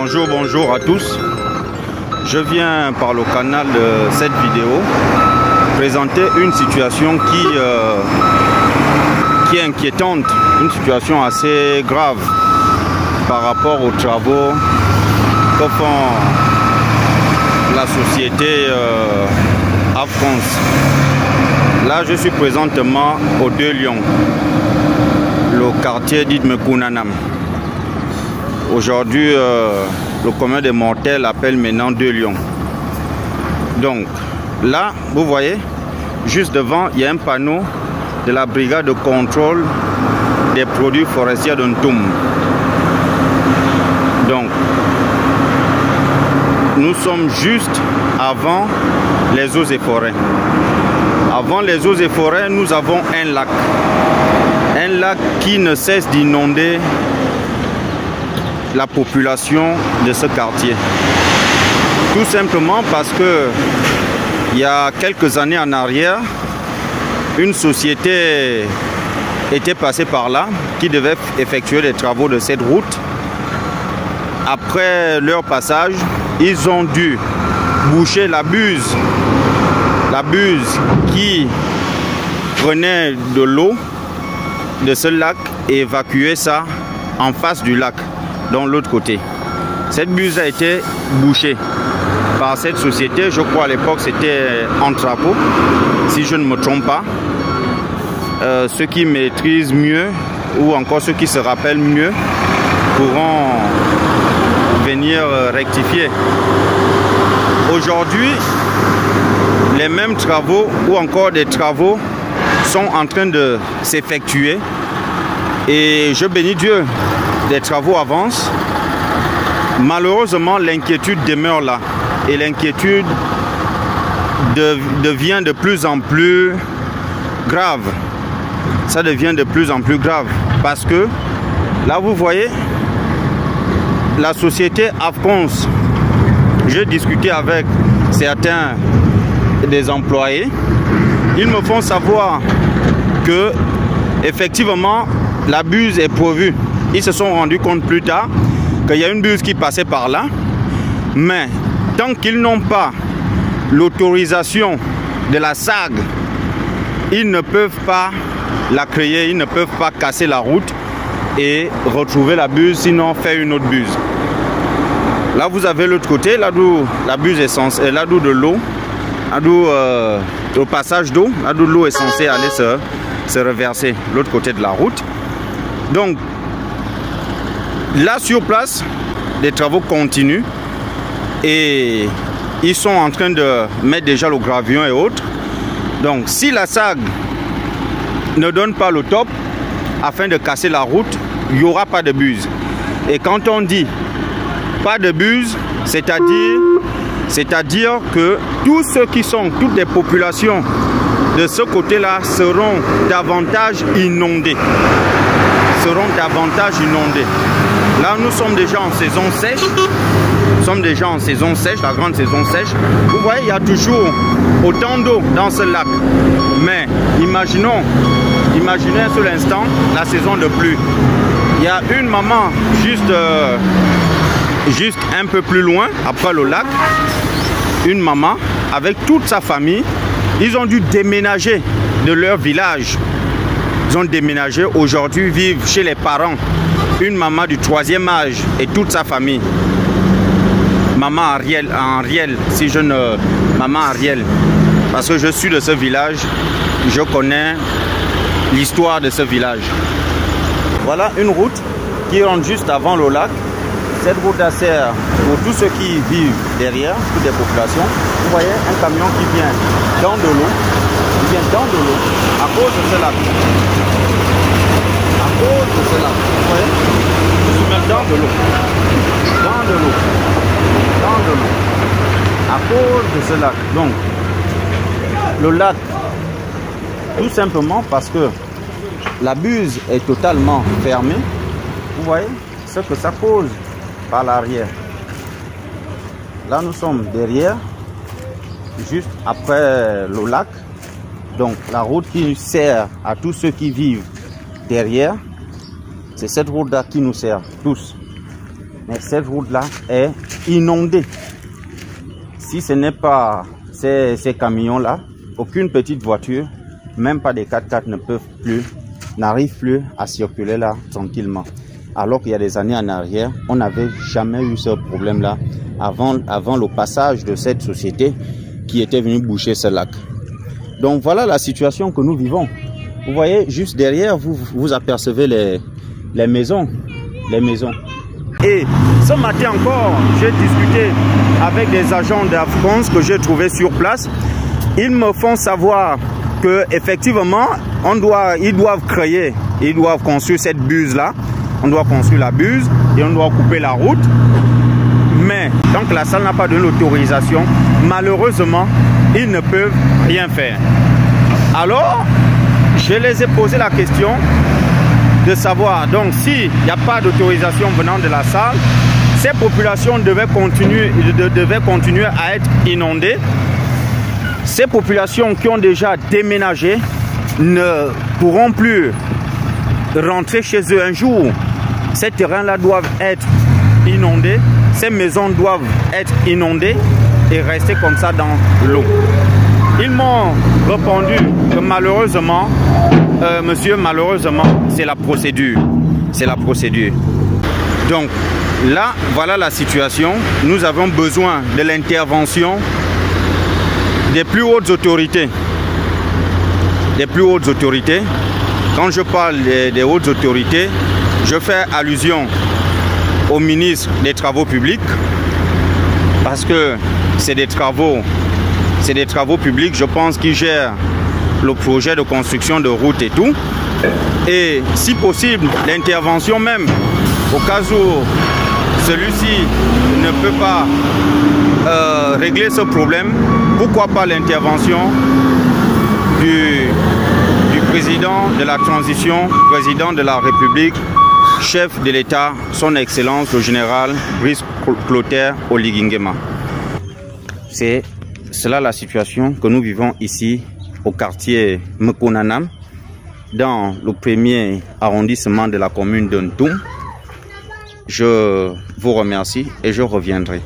Bonjour à tous. Je viens par le canal de cette vidéo présenter une situation qui est inquiétante, une situation assez grave par rapport aux travaux que font la société Afrance. Là, je suis présentement aux Deux Lions, le quartier d'Idmekounanam. Aujourd'hui, le commun des mortels appelle maintenant Deux Lions. Donc, là, vous voyez, juste devant, il y a un panneau de la brigade de contrôle des produits forestiers de Ntoum. Donc, nous sommes juste avant les eaux et forêts. Avant les eaux et forêts, nous avons un lac. Un lac qui ne cesse d'inonder la population de ce quartier. Tout simplement parce que il y a quelques années en arrière, une société était passée par là qui devait effectuer les travaux de cette route. Après leur passage, ils ont dû boucher la buse qui prenait de l'eau de ce lac et évacuer ça en face du lac, dans l'autre côté. Cette buse a été bouchée par cette société. Je crois à l'époque c'était Entrepôt, si je ne me trompe pas. Ceux qui maîtrisent mieux ou encore ceux qui se rappellent mieux pourront venir rectifier. Aujourd'hui, les mêmes travaux ou encore des travaux sont en train de s'effectuer et je bénis Dieu, des travaux avancent. Malheureusement, l'inquiétude demeure là et l'inquiétude devient de plus en plus grave. Ça devient de plus en plus grave parce que là, vous voyez, la société Afrance, j'ai discuté avec certains des employés, ils me font savoir que effectivement la buse est pourvue. Ils se sont rendus compte plus tard qu'il y a une buse qui passait par là, mais tant qu'ils n'ont pas l'autorisation de la SAG, ils ne peuvent pas la créer, ils ne peuvent pas casser la route et retrouver la buse, sinon faire une autre buse. Là vous avez l'autre côté, là d'où la buse est censée, là d'où de l'eau, là d'où au passage d'eau, là d'où l'eau est censée aller se reverser l'autre côté de la route. Donc là sur place, les travaux continuent et ils sont en train de mettre déjà le gravillon et autres. Donc si la SAG ne donne pas le top afin de casser la route, il n'y aura pas de buse. Et quand on dit pas de buse, c'est-à-dire que tous ceux qui sont, toutes les populations de ce côté-là seront davantage inondées. Là, nous sommes déjà en saison sèche. La grande saison sèche. Vous voyez, il y a toujours autant d'eau dans ce lac. Mais imaginez un seul instant la saison de pluie. Il y a une maman juste un peu plus loin, après le lac, une maman avec toute sa famille. Ils ont dû déménager de leur village. Ils ont déménagé, aujourd'hui vivent chez les parents. Une maman du 3e âge et toute sa famille. Maman Ariel, maman Ariel. Parce que je suis de ce village, je connais l'histoire de ce village. Voilà une route qui rentre juste avant le lac. Cette route sert pour tous ceux qui vivent derrière, toutes les populations. Vous voyez un camion qui vient dans de l'eau. Il vient dans de l'eau à cause de ce lac. À cause de ce lac. Vous voyez, je suis même dans de l'eau. Dans de l'eau. Dans de l'eau. À cause de ce lac. Donc, le lac, tout simplement parce que la buse est totalement fermée. Vous voyez ce que ça cause par l'arrière. Là, nous sommes derrière, juste après le lac. Donc, la route qui sert à tous ceux qui vivent derrière, c'est cette route-là qui nous sert tous. Mais cette route-là est inondée. Si ce n'est pas ces camions-là, aucune petite voiture, même pas des 4x4 n'arrivent plus à circuler là tranquillement. Alors qu'il y a des années en arrière, on n'avait jamais eu ce problème-là avant le passage de cette société qui était venue boucher ce lac. Donc voilà la situation que nous vivons. Vous voyez, juste derrière, vous apercevez les maisons. Et ce matin encore, j'ai discuté avec des agents d'Afrance que j'ai trouvés sur place. Ils me font savoir que effectivement, ils doivent construire cette buse-là. On doit construire la buse et on doit couper la route. Mais tant que la salle n'a pas donné l'autorisation, malheureusement, ils ne peuvent rien faire. Alors, je les ai posé la question de savoir, donc s'il n'y a pas d'autorisation venant de la salle, ces populations devaient continuer à être inondées. Ces populations qui ont déjà déménagé ne pourront plus rentrer chez eux un jour. Ces terrains-là doivent être inondés, ces maisons doivent être inondées et rester comme ça dans l'eau. Ils m'ont répondu que malheureusement, monsieur, malheureusement, c'est la procédure. C'est la procédure. Donc là, voilà la situation. Nous avons besoin de l'intervention des plus hautes autorités. Des plus hautes autorités. Quand je parle des hautes autorités, je fais allusion au ministre des Travaux publics parce que c'est des travaux publics, je pense, qui gèrent le projet de construction de routes et tout. Et si possible, l'intervention même, au cas où celui-ci ne peut pas régler ce problème, pourquoi pas l'intervention du président de la transition, président de la République, chef de l'État, son Excellence le général Brice Clotaire Oligingema. C'est cela la situation que nous vivons ici au quartier Mekonanam, dans le premier arrondissement de la commune de Ntoum. Je vous remercie et je reviendrai.